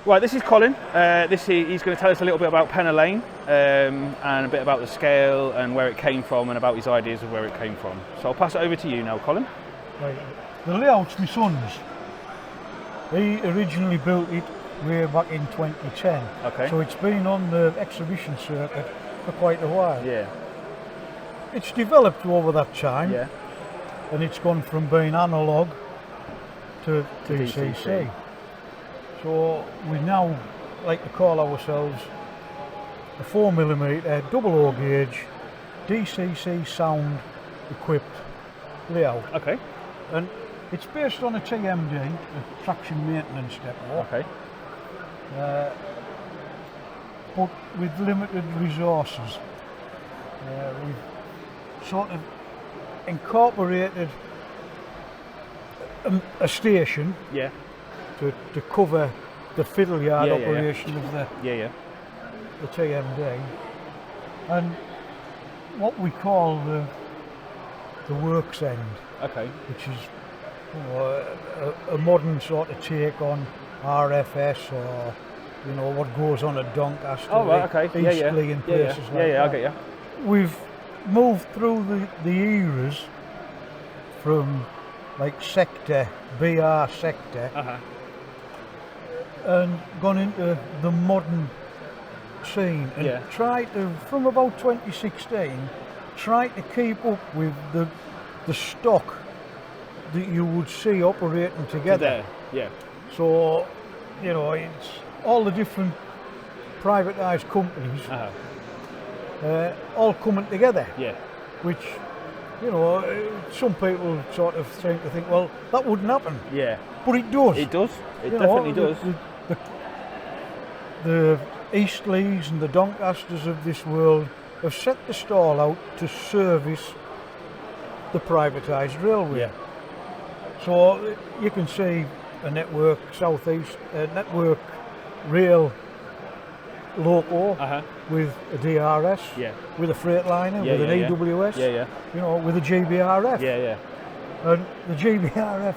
Right, this is Colin. He's going to tell us a little bit about Penna Lane and a bit about the scale and where it came from and about his ideas of where it came from. So I'll pass it over to you now, Colin. Right. The layout's my son's. He originally built it way back in 2010. Okay. So it's been on the exhibition circuit for quite a while. Yeah. It's developed over that time. Yeah. And it's gone from being analogue to DCC. DCC. So we now like to call ourselves a 4mm double O gauge DCC sound equipped layout. Okay. And it's based on a TMD, a traction maintenance depot. Okay. But with limited resources. We've sort of incorporated a station. Yeah. To cover the fiddle yard operation of the TMD, and what we call the works end. Okay. Which is a modern sort of take on RFS, or what goes on at Doncaster, Eastleigh and places like that. I get you. We've moved through the eras from like sector, BR sector, and gone into the modern scene and tried to, from about 2016, try to keep up with the stock that you would see operating together. Yeah. So, it's all the different privatised companies all coming together. Yeah. Which, some people sort of seem to think, well, that wouldn't happen. Yeah. But it does. It does. It definitely does. The Eastleighs and the Doncasters of this world have set the stall out to service the privatised railway. Yeah. So you can see a Network Southeast, a Network Rail loco with a DRS, with a Freightliner, with an EWS, with a GBRF. Yeah. And the GBRF,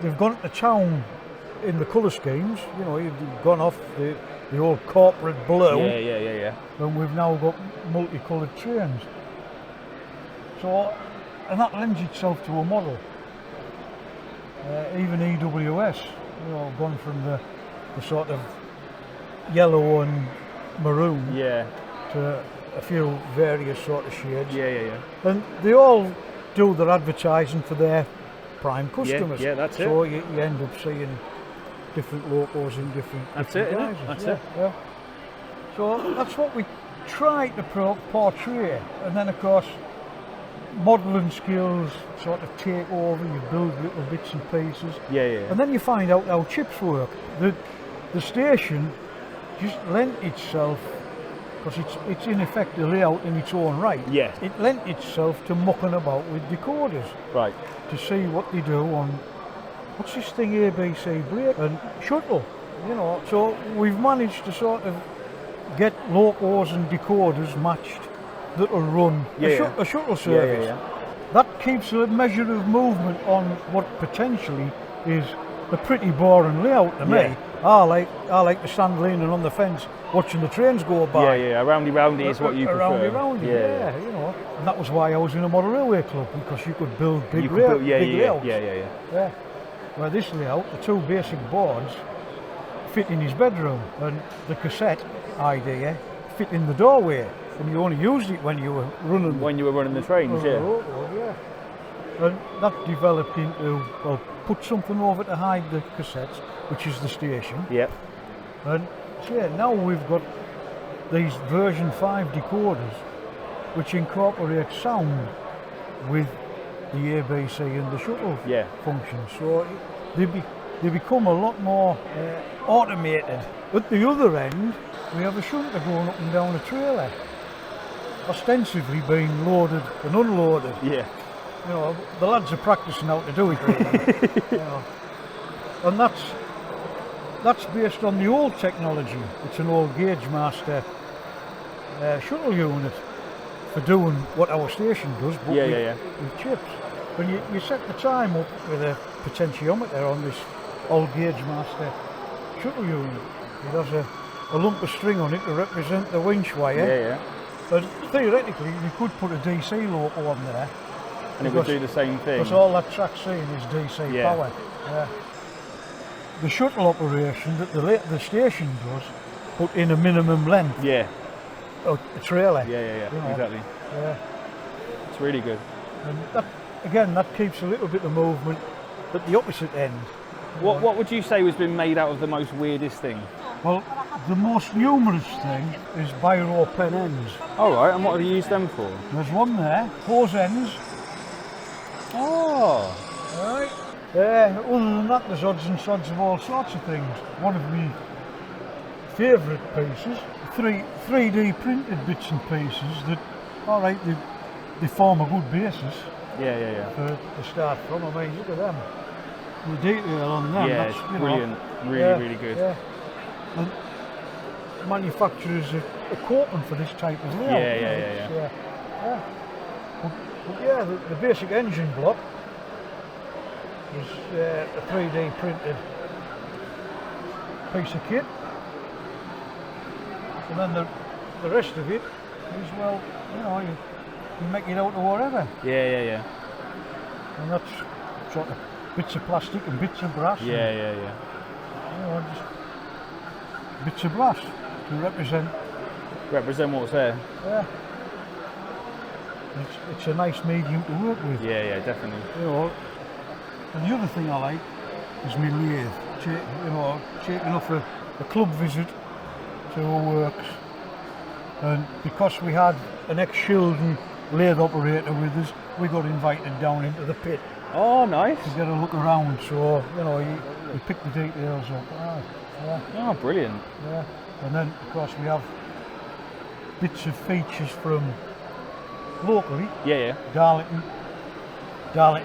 they've gone to town in the colour schemes. You've gone off the old corporate blue. Yeah. And we've now got multicoloured trains. So, and that lends itself to a model. Even EWS, gone from the sort of yellow and maroon to a few various sort of shades. Yeah. And they all do their advertising for their prime customers. Yeah, that's it. So you end up seeing different locos in different guises. That's it. Yeah. So that's what we try to portray, and then of course modelling skills sort of take over. You build little bits and pieces. Yeah. And then you find out how chips work. The station just lent itself, because it's in effect a layout in its own right. Yeah. It lent itself to mucking about with decoders. Right. To see what they do on, what's this thing, ABC brake and shuttle, So we've managed to sort of get locos and decoders matched that'll run a shuttle service. Yeah. That keeps a measure of movement on what potentially is a pretty boring layout to me. I like to stand leaning on the fence watching the trains go by. Yeah. Roundy is what you prefer. Roundy, yeah. And that was why I was in a model railway club, because you could build big layouts. Yeah. Well, this layout, the two basic boards fit in his bedroom, and the cassette idea fit in the doorway, and you only used it when you were running. When you were running the trains, yeah. And that developed into, well, put something over to hide the cassettes, which is the station. Yep. And so now we've got these version 5 decoders which incorporate sound with the ABC and the shuttle function. So they become a lot more automated. At the other end, we have a shunter going up and down a trailer, ostensibly being loaded and unloaded. Yeah. The lads are practicing how to do it, really. And that's based on the old technology. It's an old gauge master shuttle unit for doing what our station does, but with chips. When you set the time up with a potentiometer on this old gauge master shuttle unit. It has a lump of string on it to represent the winch wire. Yeah. But theoretically, you could put a DC loco on there. And it would do the same thing. Because all that track's seeing is DC power. Yeah. The shuttle operation that the station does, put in a minimum length. Yeah. A trailer. Yeah. You know, exactly. Yeah. It's really good. And that, again, that keeps a little bit of movement at the opposite end. What would you say has been made out of the most weirdest thing? Well, the most numerous thing is biro pen ends. Alright, and what have you used them for? There's one there, hose ends. Oh! Right. Yeah, other than that, there's odds and sods of all sorts of things. One of my favourite pieces, 3D printed bits and pieces that, alright, they form a good basis. Yeah. To start from. I mean, look at them. The detail on them. Yeah, that's, it's brilliant. Really good. Yeah. And manufacturers are coping for this type of layout. Yeah. But yeah, the basic engine block is a 3D printed piece of kit, and then the rest of it is, well, you know, you make it out to whatever. Yeah. And that's sort of bits of plastic and bits of brass. Yeah. You know, just bits of brass to represent what's there. Yeah. It's a nice medium to work with. Yeah, definitely. You know, and the other thing I like is my lathe. Taking off a club visit to our works, and because we had an ex-Shildon lathe operator with us, we got invited down into the pit. Oh, nice. To get a look around, so you know, you pick the details up. Oh, brilliant. Yeah. And then, of course, we have bits of features from locally. Yeah. Darlington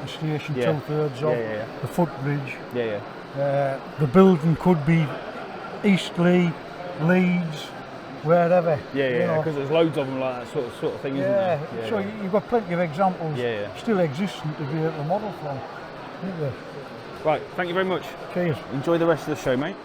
Station, 2/3 of the footbridge. Yeah. The building could be Eastleigh, Leeds, wherever. Yeah, because there's loads of them like that sort of thing, isn't there? Yeah. So you've got plenty of examples still existing to be able to model from. Right, thank you very much. Cheers. Enjoy the rest of the show, mate.